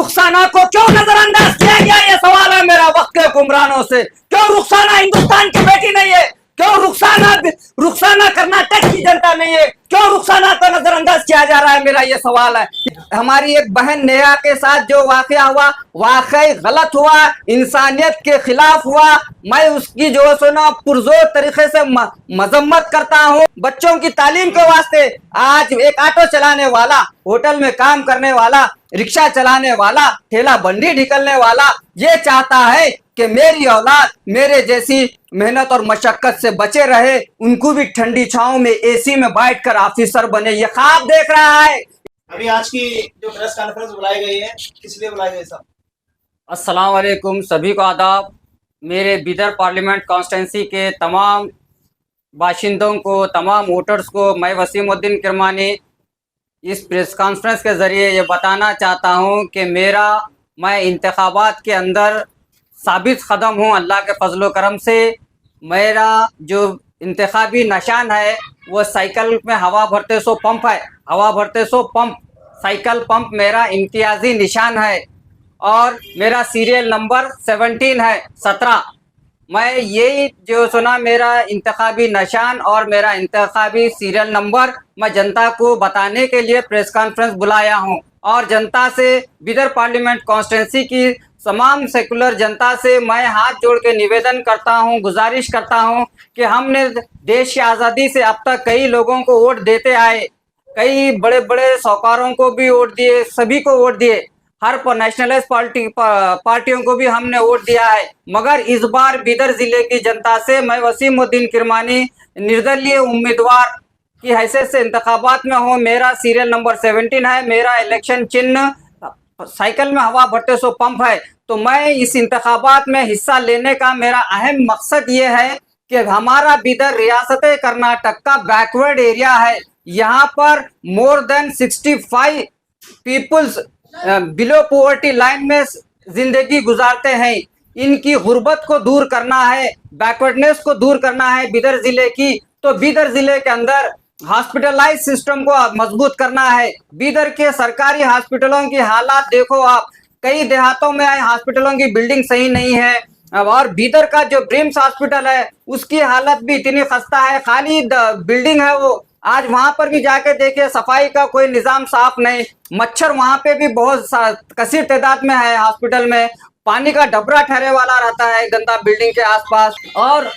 रुखसाना को क्यों नजरअंदाज किया गया, ये सवाल है मेरा वक्त के हुक्मरानों से। क्यों रुखसाना हिंदुस्तान की बेटी नहीं है? क्यों रुखसाना कर्नाटक की जनता नहीं है? क्यों रुखसाना को नजरअंदाज किया जा रहा है, मेरा ये सवाल है। हमारी एक बहन नेहा के साथ जो वाकया हुआ, वाकई गलत हुआ, इंसानियत के खिलाफ हुआ। मैं उसकी जो है ना पुरजोर तरीके से मजम्मत करता हूँ। बच्चों की तालीम के वास्ते आज एक ऑटो चलाने वाला, होटल में काम करने वाला, रिक्शा चलाने वाला, ठेला बंडी निकलने वाला ये चाहता है कि मेरी औलाद मेरे जैसी मेहनत और मशक्कत से बचे रहे, उनको भी ठंडी छांव में एसी में बैठकर ऑफिसर बने, ये ख्वाब देख रहा है। अभी आज की जो प्रेस कॉन्फ्रेंस बुलाई गई है, किस लिए बुलाई गई सब? अस्सलाम वालेकुम, सभी को आदाब। मेरे बिदर पार्लियामेंट कॉन्स्टिट्यूंसी के तमाम बाशिंदों को, तमाम वोटर्स को मैं वसीमुद्दीन किरमानी इस प्रेस कॉन्फ्रेंस के ज़रिए ये बताना चाहता हूँ कि मैं इंतखाबात के अंदर साबित कदम हूँ। अल्लाह के फजलो करम से मेरा जो इंतखाबी निशान है वो साइकिल में हवा भरते सो पंप है, हवा भरते सो पंप, साइकिल पंप मेरा इम्तियाजी निशान है और मेरा सीरियल नंबर 17 है, 17। मैं यही जो सुना मेरा इंतखाबी निशान और मेरा इंतखाबी सीरियल नंबर मैं जनता को बताने के लिए प्रेस कॉन्फ्रेंस बुलाया हूं। और जनता से, बिदर पार्लियामेंट कॉन्स्टिट्यूंसी की तमाम सेकुलर जनता से मैं हाथ जोड़ के निवेदन करता हूं, गुजारिश करता हूं कि हमने देश की आज़ादी से अब तक कई लोगों को वोट देते आए, कई बड़े बड़े साहूकारों को भी वोट दिए, सभी को वोट दिए, हर नेशनलाइज पार्टियों को भी हमने वोट दिया है। मगर इस बार बिदर जिले की जनता से मैं वसीमुद्दीन किरमानी निर्दलीय उम्मीदवार की हैसियत से इंतखाबात में हूँ। मेरा सीरियल नंबर 17 है, मेरा इलेक्शन चिन्ह साइकिल में हवा भरते सो पंप है। तो मैं इस इंतखाबात में हिस्सा लेने का मेरा अहम मकसद ये है कि हमारा बिदर रियासत कर्नाटक का बैकवर्ड एरिया है। यहाँ पर more than 65 peoples below poverty line में जिंदगी गुजारते हैं। इनकी गुर्बत को दूर करना है, बैकवर्डनेस को दूर करना है बिदर जिले की। तो बिदर जिले के अंदर हॉस्पिटलाइज सिस्टम को मजबूत करना है। बिदर के सरकारी हॉस्पिटलों की हालात देखो आप, कई देहातों में हॉस्पिटलों की बिल्डिंग सही नहीं है। और बिदर का जो ब्रिम्स हॉस्पिटल है उसकी हालत भी इतनी खस्ता है, खाली बिल्डिंग है वो। आज वहां पर भी जाके देखिए, सफाई का कोई निजाम साफ नहीं, मच्छर वहां पे भी बहुत कसीर तादाद में है हॉस्पिटल में, पानी का डबरा ठहरे वाला रहता है गंदा बिल्डिंग के आसपास, और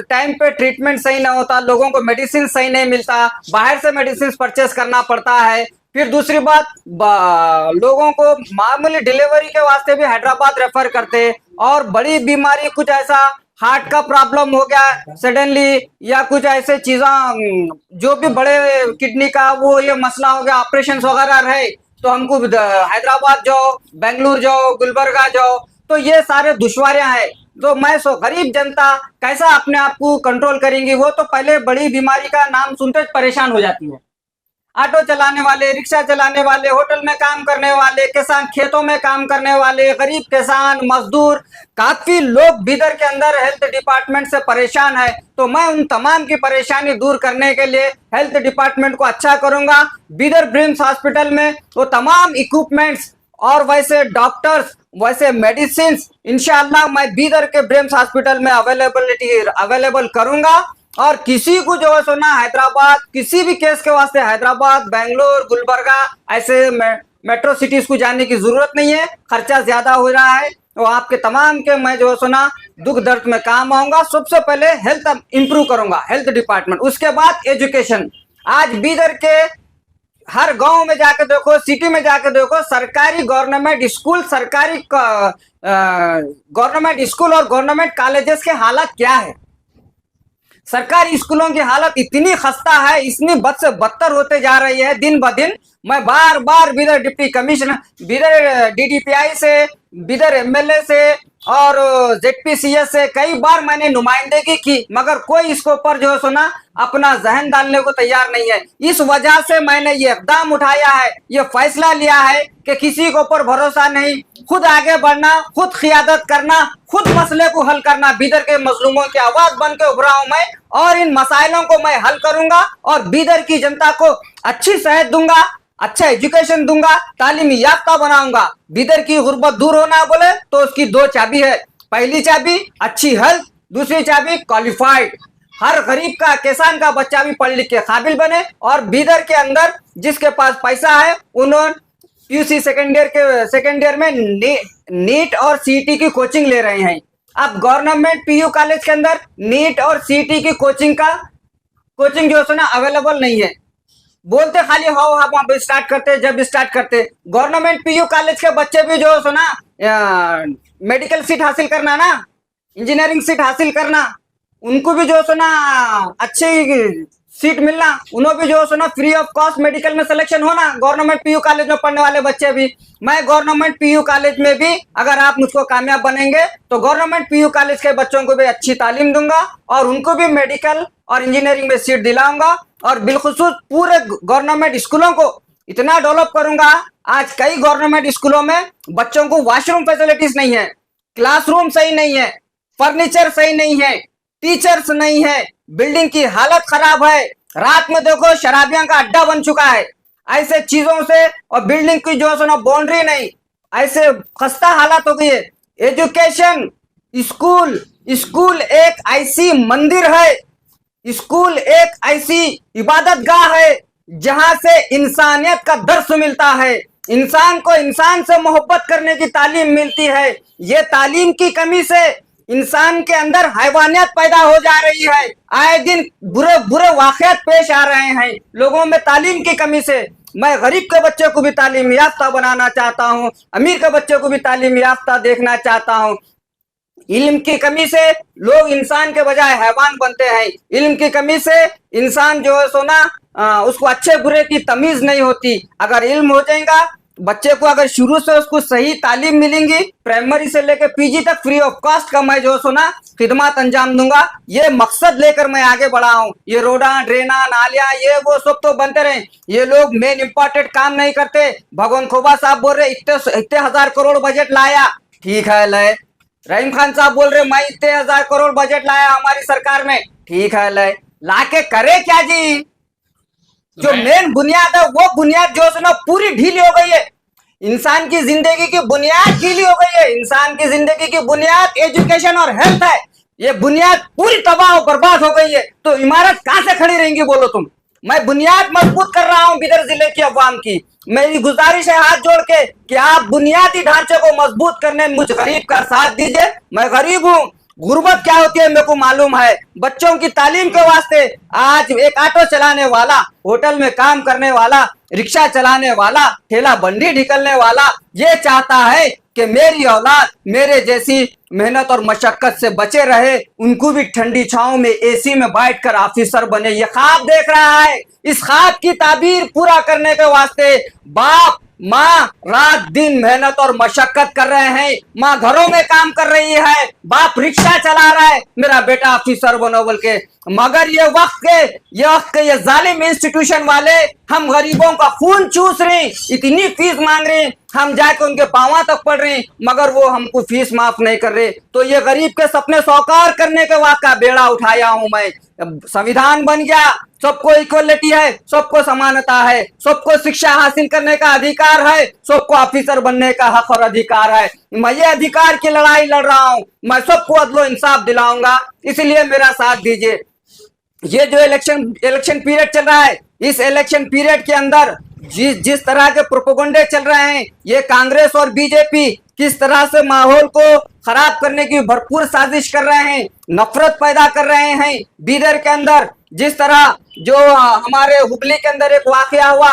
टाइम पे ट्रीटमेंट सही ना होता, लोगों को मेडिसिन सही नहीं मिलता, बाहर से मेडिसिन परचेस करना पड़ता है। फिर दूसरी बात, लोगों को मामूली डिलीवरी के वास्ते भी हैदराबाद रेफर करते, और बड़ी बीमारी कुछ ऐसा हार्ट का प्रॉब्लम हो गया सडनली, या कुछ ऐसे चीज़ें जो भी बड़े किडनी का वो ये मसला हो गया, ऑपरेशन वगैरह रहे, तो हमको हैदराबाद जाओ, बेंगलुरु जाओ, गुलबर्गा जाओ, तो ये सारे दुश्वारियां हैं। तो मैं गरीब जनता कैसा अपने आप को कंट्रोल करेंगी? वो तो पहले बड़ी बीमारी का नाम सुनते परेशान हो जाती है। ऑटो चलाने वाले, रिक्शा चलाने वाले, होटल में काम करने वाले, किसान, खेतों में काम करने वाले, गरीब किसान, मजदूर, काफी लोग बिदर के अंदर हेल्थ डिपार्टमेंट से परेशान है। तो मैं उन तमाम की परेशानी दूर करने के लिए हेल्थ डिपार्टमेंट को अच्छा करूंगा। बिदर ब्रिम्स हॉस्पिटल में वो तमाम इक्विपमेंट्स और वैसे डॉक्टर्स, वैसे मेडिसिन इंशाअल्लाह मैं बिदर के ब्रिम्स हॉस्पिटल में अवेलेबल करूंगा। और किसी को जो है सुना हैदराबाद, किसी भी केस के वास्ते हैदराबाद, बेंगलोर, गुलबर्गा ऐसे मेट्रो सिटीज को जाने की जरूरत नहीं है, खर्चा ज्यादा हो रहा है। तो आपके तमाम के मैं जो है सुना दुख दर्द में काम आऊंगा। सबसे पहले हेल्थ इंप्रूव करूंगा, हेल्थ डिपार्टमेंट, उसके बाद एजुकेशन। आज बिदर के हर गांव में जाके देखो, सिटी में जाके देखो, सरकारी गवर्नमेंट स्कूल, सरकारी गवर्नमेंट स्कूल और गवर्नमेंट कॉलेजेस के हालात क्या है। सरकारी स्कूलों की हालत इतनी खस्ता है, इतनी बद से बदतर होते जा रही है दिन ब दिन। मैं बार बार Bidar deputy commissioner, Bidar DDPI से, बिदर एमएलए से और जेडपीसीएस से कई बार मैंने नुमाइंदगी की, मगर कोई इसके ऊपर जो है सुना अपना जहन डालने को तैयार नहीं है। इस वजह से मैंने ये इकदाम उठाया है, ये फैसला लिया है कि किसी के ऊपर भरोसा नहीं, खुद आगे बढ़ना, खुद क़ियादत करना, खुद मसले को हल करना। बिदर के मजलूमों की आवाज बन के उभरा हूं मैं, और इन मसाइलों को मैं हल करूंगा और बिदर की जनता को अच्छी सेहत दूंगा, अच्छा एजुकेशन दूंगा, तालीम याफ्ता बनाऊंगा। बिदर की गुर्बत दूर होना बोले तो उसकी दो चाबी है। पहली चाबी अच्छी हेल्थ, दूसरी चाबी क्वालिफाइड। हर गरीब का, किसान का बच्चा भी पढ़ लिख के काबिल बने। और बिदर के अंदर जिसके पास पैसा है उन्होंने पीयूसी सेकेंड ईयर में नीट और सीईटी की कोचिंग ले रहे हैं। अब गवर्नमेंट पीयू कॉलेज के अंदर नीट और सीईटी की कोचिंग जो है ना अवेलेबल नहीं है। बोलते खाली हाउ हम स्टार्ट करते, जब स्टार्ट करते गवर्नमेंट पीयू कॉलेज के बच्चे भी जो है ना मेडिकल सीट हासिल करना ना, इंजीनियरिंग सीट हासिल करना, उनको भी जो है ना अच्छी सीट मिलना, उन्होंने भी जो है ना फ्री ऑफ कॉस्ट मेडिकल में सिलेक्शन होना, गवर्नमेंट पीयू कॉलेज में पढ़ने वाले बच्चे भी। मैं गवर्नमेंट पीयू कॉलेज में भी अगर आप मुझको कामयाब बनेंगे तो गवर्नमेंट पीयू कॉलेज के बच्चों को भी अच्छी तालीम दूंगा और उनको भी मेडिकल और इंजीनियरिंग में सीट दिलाऊंगा। और बिलखुसूस पूरे गवर्नमेंट स्कूलों को इतना डेवलप करूंगा। आज कई गवर्नमेंट स्कूलों में बच्चों को वॉशरूम फैसिलिटीज नहीं है, क्लासरूम सही नहीं है, फर्नीचर सही नहीं है, टीचर्स नहीं है, बिल्डिंग की हालत खराब है। रात में देखो शराबियों का अड्डा बन चुका है। ऐसे चीजों से और बिल्डिंग की जो है ना बाउंड्री नहीं, ऐसे खस्ता हालत हो गई है। एजुकेशन, स्कूल एक ऐसी मंदिर है, स्कूल एक ऐसी इबादत गाह है जहां से इंसानियत का दर्स मिलता है, इंसान को इंसान से मोहब्बत करने की तालीम मिलती है। ये तालीम की कमी से इंसान के अंदर हैवानियत पैदा हो जा रही है। आए दिन बुरे बुरे वाकयात पेश आ रहे हैं लोगों में तालीम की कमी से। मैं गरीब के बच्चे को भी तालीम याफ्ता बनाना चाहता हूँ, अमीर के बच्चे को भी तालीम याफ्ता देखना चाहता हूँ। इल्म की कमी से लोग इंसान के बजाय हैवान बनते हैं। इल्म की कमी से इंसान जो है सोना उसको अच्छे बुरे की तमीज नहीं होती। अगर इल्म हो जाएगा बच्चे को, अगर शुरू से उसको सही तालीम मिलेंगी, प्राइमरी से लेकर पीजी तक फ्री ऑफ कॉस्ट का मैं जो सोना खिदमत अंजाम दूंगा। ये मकसद लेकर मैं आगे बढ़ा हूँ। ये रोडा, ड्रेना, नालियां, ये वो सब तो बनते रहे, ये लोग मेन इंपॉर्टेंट काम नहीं करते। भगवान खोबा साहब बोल रहे इतने हजार करोड़ बजट लाया, ठीक है लय। रहीम खान साहब बोल रहे मैं इतने हजार करोड़ बजट लाया हमारी सरकार में, ठीक है लय। लाके करे क्या जी? जो मेन बुनियाद है वो बुनियाद जो है ना पूरी ढीली हो गई है। इंसान की जिंदगी की बुनियाद ढीली हो गई है। इंसान की जिंदगी की बुनियाद एजुकेशन और हेल्थ है। ये बुनियाद पूरी तबाह और बर्बाद हो गई है तो इमारत कहां से खड़ी रहेंगी बोलो तुम? मैं बुनियाद मजबूत कर रहा हूं बिदर जिले की अवाम की। मेरी गुजारिश है हाथ जोड़ के कि आप बुनियादी ढांचे को मजबूत करने में मुझ गरीब का साथ दीजिए। मैं गरीब हूं, गुर्बत क्या होती है मेरे को मालूम है। बच्चों की तालीम के वास्ते आज एक ऑटो चलाने वाला, होटल में काम करने वाला, रिक्शा चलाने वाला, ठेला बंडी निकलने वाला ये चाहता है कि मेरी औलाद मेरे जैसी मेहनत और मशक्कत से बचे रहे, उनको भी ठंडी छांव में एसी में बैठकर ऑफिसर बने। ये ख्वाब देख रहा है। इस ख्वाब की ताबीर पूरा करने के वास्ते बाप माँ रात दिन मेहनत और मशक्कत कर रहे हैं। माँ घरों में काम कर रही है, बाप रिक्शा चला रहा है, मेरा बेटा ऑफिसर बनो बोल के। मगर ये वक्त के ये जालिम इंस्टीट्यूशन वाले हम गरीबों का खून चूस रहे, इतनी फीस मांग रहे, हम जाके उनके पांव तक पड़ रहे मगर वो हमको फीस माफ नहीं कर रहे। तो ये गरीब के सपने साकार करने के वास्ते बेड़ा उठाया हूं मैं। संविधान बन गया, सबको इक्वलिटी है, सबको समानता है, सबको शिक्षा हासिल करने का अधिकार है, सबको ऑफिसर बनने का हक और अधिकार है। मैं ये अधिकार की लड़ाई लड़ रहा हूं। मैं सबको अदलो इंसाफ दिलाऊंगा, इसलिए मेरा साथ दीजिए। ये जो इलेक्शन पीरियड चल रहा है, इस इलेक्शन पीरियड के अंदर जिस तरह के प्रोपोगंडे चल रहे हैं, ये कांग्रेस और बीजेपी किस तरह से माहौल को खराब करने की भरपूर साजिश कर रहे हैं, नफरत पैदा कर रहे हैं। बीदर के अंदर जिस तरह जो हमारे हुबली के अंदर एक वाकया हुआ,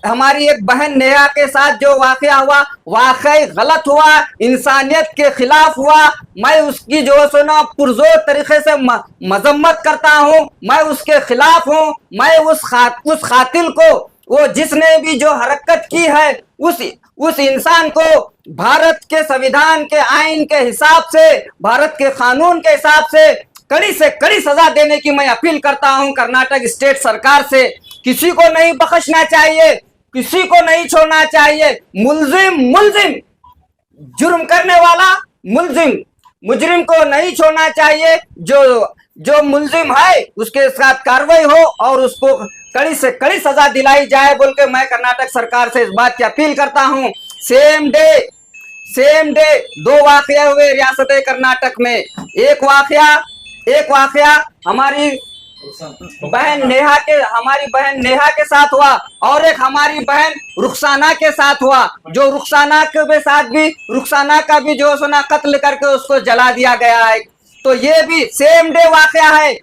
हमारी एक बहन नेहा के साथ जो वाकया हुआ, वाकई गलत हुआ, इंसानियत के खिलाफ हुआ। मैं उसकी जो है ना पुरजोर तरीके से मजम्मत करता हूँ, मैं उसके खिलाफ हूँ। मैं उस कातिल को, वो जिसने भी जो हरकत की है, उस इंसान को भारत के संविधान के आइन के हिसाब से, भारत के कानून के हिसाब से कड़ी से कड़ी सजा देने की मैं अपील करता हूं कर्नाटक स्टेट सरकार से। किसी को नहीं बख्शना चाहिए, किसी को नहीं छोड़ना चाहिए। मुलजिम जुर्म करने वाला मुजरिम को नहीं छोड़ना चाहिए। जो मुलजिम है उसके साथ कार्रवाई हो और उसको कड़ी से कड़ी सजा दिलाई जाए बोल के मैं कर्नाटक सरकार से इस बात की अपील करता हूं। सेम डे दो वाकया हुए रियासत कर्नाटक में। एक वाकया हमारी बहन नेहा के साथ हुआ और एक हमारी बहन रुखसाना के साथ हुआ, जो रुखसाना का भी जो सुना कत्ल करके उसको जला दिया गया है। तो ये भी सेम डे वाकया है,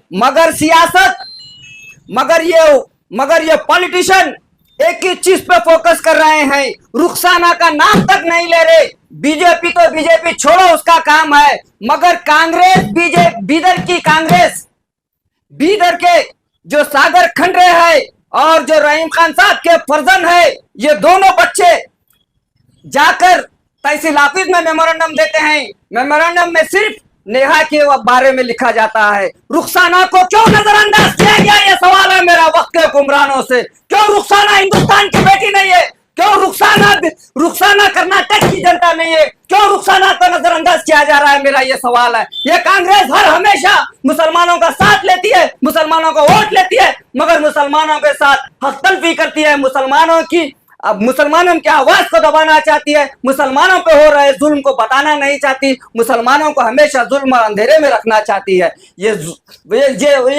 मगर ये पॉलिटिशियन एक ही चीज पे फोकस कर रहे हैं, रुखसाना का नाम तक नहीं ले रहे। बीजेपी छोड़ो, उसका काम है, मगर कांग्रेस बीदर के जो सागर खंडरे है और जो रहीम खान साहब के फर्जन है, ये दोनों बच्चे जाकर तहसील ऑफिस में मेमोरेंडम देते हैं। मेमोरेंडम में सिर्फ नेहा के बारे में लिखा जाता है। रुखसाना को क्यों नजरअंदाज किया गया, ये सवाल है मेरा वक्त के हुक्मरानों से। क्यों रुखसाना हिंदुस्तान की बेटी नहीं है? क्यों रुखसाना कर्नाटक की जनता नहीं है? क्यों रुखसाना को नजरअंदाज किया जा रहा है, मेरा ये सवाल है। ये कांग्रेस हर हमेशा मुसलमानों का साथ लेती है, मुसलमानों को वोट लेती है, मगर मुसलमानों के साथ हक तलफी करती है। मुसलमानों की आवाज को दबाना चाहती है, मुसलमानों पे हो रहे जुल्म को बताना नहीं चाहती, मुसलमानों को हमेशा जुल्म और अंधेरे में रखना चाहती है। ये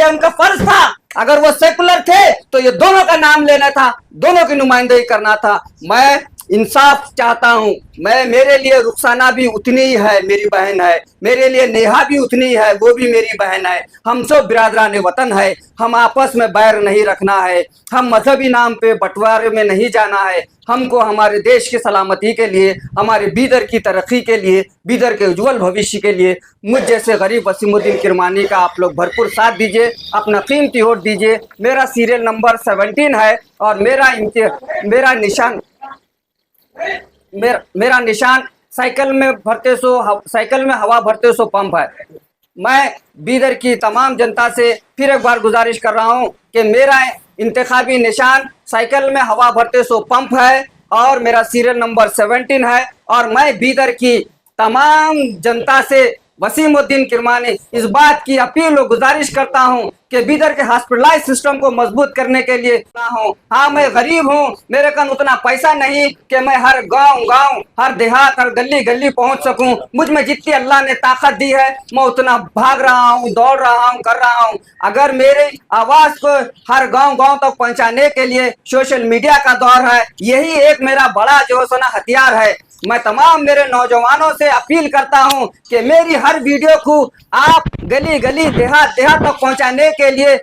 उनका फर्ज था। अगर वो सेकुलर थे तो ये दोनों का नाम लेना था, दोनों की नुमाइंदगी करना था। मैं इंसाफ चाहता हूं। मेरे लिए रुखसाना भी उतनी ही है, मेरी बहन है। मेरे लिए नेहा भी उतनी ही है, वो भी मेरी बहन है। हम सब बिरादरान वतन है। हम आपस में बैर नहीं रखना है। हम मजहबी नाम पे बंटवारे में नहीं जाना है। हमको हमारे देश की सलामती के लिए, हमारे बीदर की तरक्की के लिए, बीदर के उज्जवल भविष्य के लिए मुझ जैसे गरीब वसीमुद्दीन किरमानी का आप लोग भरपूर साथ दीजिए, अपना कीमती वोट दीजिए। मेरा सीरियल नंबर 17 है और मेरा निशान साइकिल में हवा भरते सो पंप है। मैं बीदर की तमाम जनता से फिर एक बार गुजारिश कर रहा हूं कि मेरा इंतखाबी निशान साइकिल में हवा भरते सो पंप है और मेरा सीरियल नंबर 17 है। और मैं बीदर की तमाम जनता से वसीमुद्दीन किरमानी इस बात की अपील और गुजारिश करता हूं कि बीदर के हॉस्पिटलाइज सिस्टम को मजबूत करने के लिए हाँ, मैं गरीब हूं, मेरे पास उतना पैसा नहीं कि मैं हर गांव, हर देहात, हर गली पहुंच सकूं। मुझ में जितनी अल्लाह ने ताकत दी है, मैं उतना भाग रहा हूं, दौड़ रहा हूं, कर रहा हूं। अगर मेरी आवाज को हर गांव तक पहुंचाने के लिए सोशल मीडिया का दौर है, यही एक मेरा बड़ा जो है हथियार है। मैं तमाम मेरे नौजवानों से अपील करता हूं कि मेरी हर वीडियो को आप गली देहात तक पहुंचाने के लिए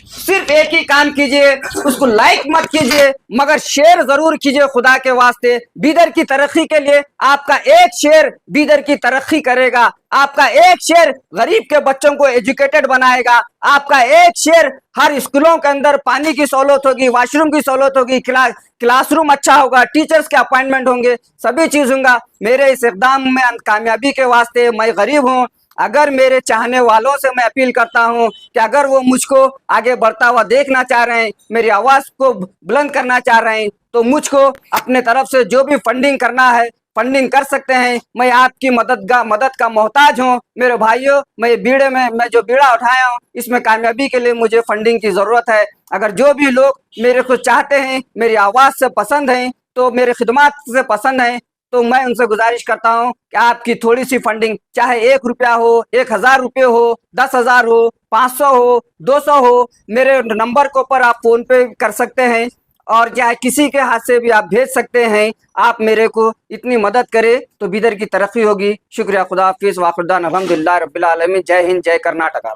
सिर्फ एक ही काम कीजिए, उसको लाइक मत कीजिए मगर शेयर जरूर कीजिए। खुदा के वास्ते, बीदर की तरक्की के लिए आपका एक शेयर बीदर की तरक्की करेगा। आपका एक शेयर गरीब के बच्चों को एजुकेटेड बनाएगा। आपका एक शेयर हर स्कूलों के अंदर पानी की सहूलत होगी, वॉशरूम की सहूलत होगी, क्लासरूम अच्छा होगा, टीचर्स के अपॉइंटमेंट होंगे, सभी चीज होगा। मेरे इस इक़दाम में कामयाबी के वास्ते मैं गरीब हूँ। अगर मेरे चाहने वालों से मैं अपील करता हूं कि अगर वो मुझको आगे बढ़ता हुआ देखना चाह रहे हैं, मेरी आवाज को बुलंद करना चाह रहे हैं, तो मुझको अपने तरफ से जो भी फंडिंग करना है फंडिंग कर सकते हैं। मैं आपकी मदद का मोहताज हूं। मेरे भाइयों, मैं जो बीड़ा उठाया हूं, इसमें कामयाबी के लिए मुझे फंडिंग की जरूरत है। अगर जो भी लोग मेरे को चाहते हैं, मेरी आवाज से पसंद हैं, तो मेरे खिदमत से पसंद हैं, तो मैं उनसे गुजारिश करता हूं कि आपकी थोड़ी सी फंडिंग, चाहे 1 रुपया हो, 1000 रुपये हो, 10,000 हो, 500 हो, 200 हो, मेरे नंबर के ऊपर आप फोन पे कर सकते हैं और चाहे किसी के हाथ से भी आप भेज सकते हैं। आप मेरे को इतनी मदद करें तो बीदर की तरक्की होगी। शुक्रिया, खुदा हाफिज़, वाखिर दान अल्हम्दुलिल्लाह रब्बिल आलमीन। जय हिंद, जय कर्नाटका।